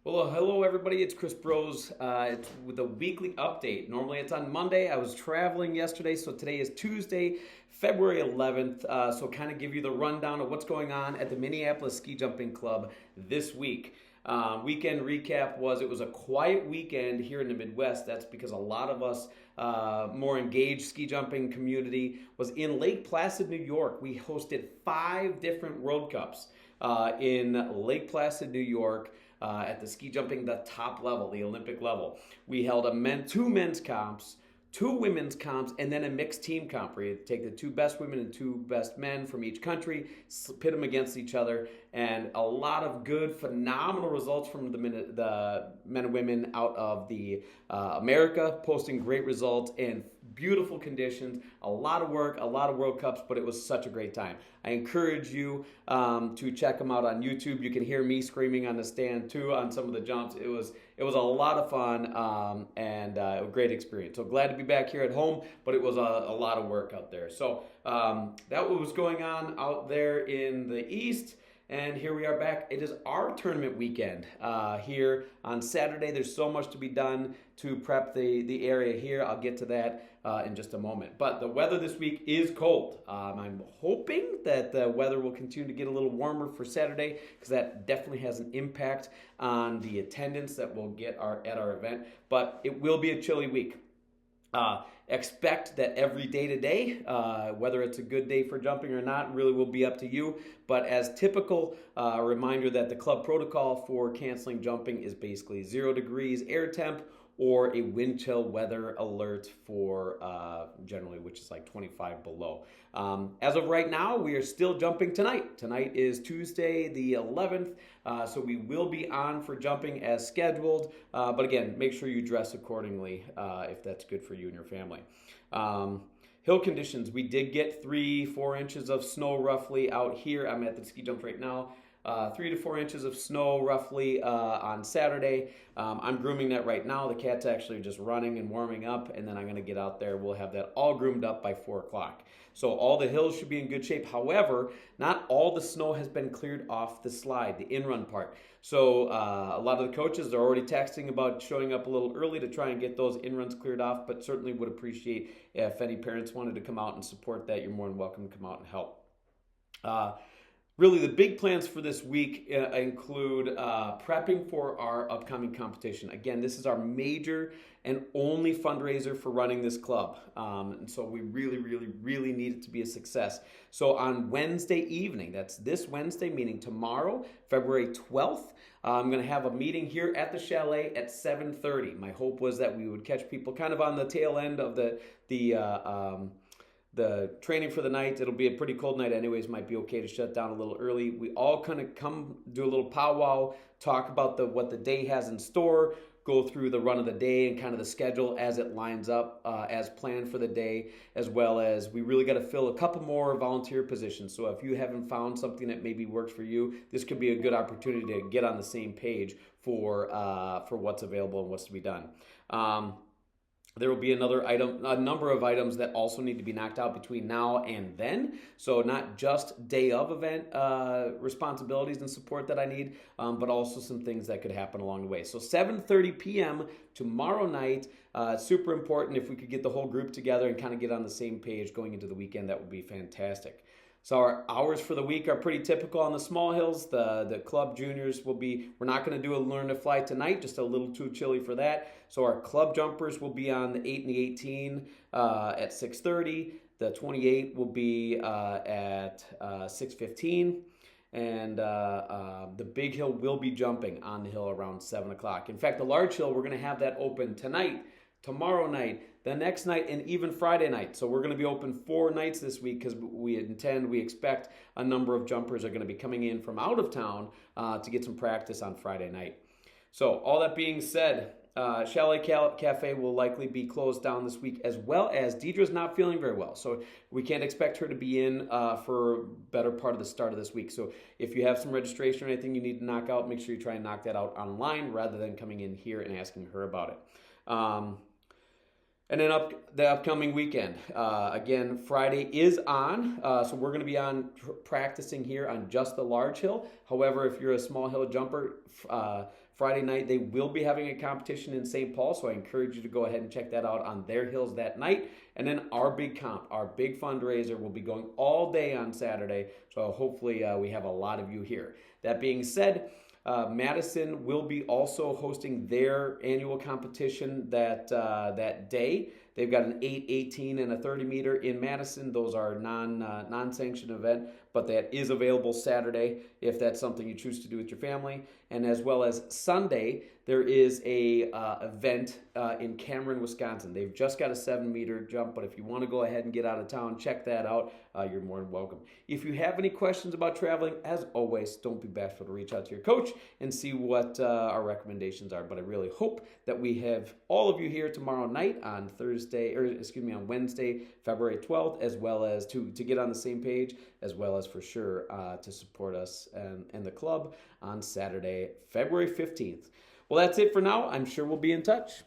Well, hello everybody. It's Chris Bros. It's with a weekly update. Normally it's on Monday. I was traveling yesterday, so today is Tuesday, February 11th. So kind of give you the rundown of what's going on at the Minneapolis Ski Jumping Club this week. Weekend recap was it was a quiet weekend here in the Midwest. That's because a lot of us more engaged ski jumping community was in Lake Placid, New York. We hosted 5 different World Cups in Lake Placid, New York. At the ski jumping, the top level, the Olympic level. We held two men's comps, 2 women's comps, and then a mixed team comp where you take the 2 best women and 2 best men from each country, pit them against each other, and a lot of good, phenomenal results from the men and women out of the America, posting great results in beautiful conditions, a lot of work, a lot of World Cups, but it was such a great time. I encourage you to check them out on YouTube. You can hear me screaming on the stand too on some of the jumps. It was a lot of fun and a great experience. So glad to be back here at home, but it was a lot of work out there. So that was going on out there in the East. And here we are back. It is our tournament weekend here on Saturday. There's so much to be done to prep the area here. I'll get to that in just a moment. But the weather this week is cold. I'm hoping that the weather will continue to get a little warmer for Saturday because that definitely has an impact on the attendance that we'll get at our event. But it will be a chilly week. Expect that every day to day, whether it's a good day for jumping or not, really will be up to you. But as typical, a reminder that the club protocol for canceling jumping is basically 0 degrees air temp or a wind chill weather alert for generally, which is like 25 below. As of right now, we are still jumping tonight. Tonight is Tuesday the 11th, so we will be on for jumping as scheduled. But again, make sure you dress accordingly if that's good for you and your family. Hill conditions, we did get 3-4 inches of snow roughly out here. I'm at the ski jump right now. 3 to 4 inches of snow roughly on Saturday. I'm grooming that right now. The cat's actually just running and warming up, and then I'm going to get out there. We'll have that all groomed up by 4 o'clock. So all the hills should be in good shape. However, not all the snow has been cleared off the slide, the in-run part. So a lot of the coaches are already texting about showing up a little early to try and get those in-runs cleared off, but certainly would appreciate if any parents wanted to come out and support that. You're more than welcome to come out and help. Really, the big plans for this week include prepping for our upcoming competition. Again, this is our major and only fundraiser for running this club. And so we really, really, really need it to be a success. So on Wednesday evening, that's this Wednesday, meaning tomorrow, February 12th, I'm going to have a meeting here at the chalet at 7:30. My hope was that we would catch people kind of on the tail end of the training for the night. It'll be a pretty cold night anyways, might be okay to shut down a little early. We all kind of come do a little powwow, talk about what the day has in store, go through the run of the day and kind of the schedule as it lines up as planned for the day, as well as we really got to fill a couple more volunteer positions. So if you haven't found something that maybe works for you, this could be a good opportunity to get on the same page for what's available and what's to be done. There will be a number of items that also need to be knocked out between now and then. So not just day of event responsibilities and support that I need, but also some things that could happen along the way. So 7:30 p.m. tomorrow night, super important. If we could get the whole group together and kind of get on the same page going into the weekend, that would be fantastic. So our hours for the week are pretty typical on the small hills. The club juniors we're not going to do a learn to fly tonight, just a little too chilly for that. So our club jumpers will be on the 8 and the 18 at 6:30. The 28 will be at 6:15. And the big hill will be jumping on the hill around 7 o'clock. In fact, the large hill, we're going to have that open tonight, tomorrow night, the next night, and even Friday night. So we're going to be open 4 nights this week because we expect a number of jumpers are going to be coming in from out of town to get some practice on Friday night. So all that being said, Chalet Cafe will likely be closed down this week, as well as Deidre's not feeling very well. So we can't expect her to be in for a better part of the start of this week. So if you have some registration or anything you need to knock out, make sure you try and knock that out online rather than coming in here and asking her about it. And then the upcoming weekend. Again, Friday is on, so we're going to be on practicing here on just the large hill. However, if you're a small hill jumper, Friday night they will be having a competition in St. Paul, so I encourage you to go ahead and check that out on their hills that night. And then our big comp, our big fundraiser will be going all day on Saturday, so hopefully we have a lot of you here. That being said, Madison will be also hosting their annual competition that day. They've got an 8, 18, and a 30 meter in Madison. Those are non-sanctioned event, but that is available Saturday if that's something you choose to do with your family. And as well as Sunday, there is a event in Cameron, Wisconsin. They've just got a 7 meter jump, but if you want to go ahead and get out of town, check that out. You're more than welcome. If you have any questions about traveling, as always, don't be bashful to reach out to your coach and see what our recommendations are. But I really hope that we have all of you here tomorrow night on on Wednesday, February 12th, as well as to get on the same page, as well as for sure to support us and the club on Saturday, February 15th. Well, that's it for now. I'm sure we'll be in touch.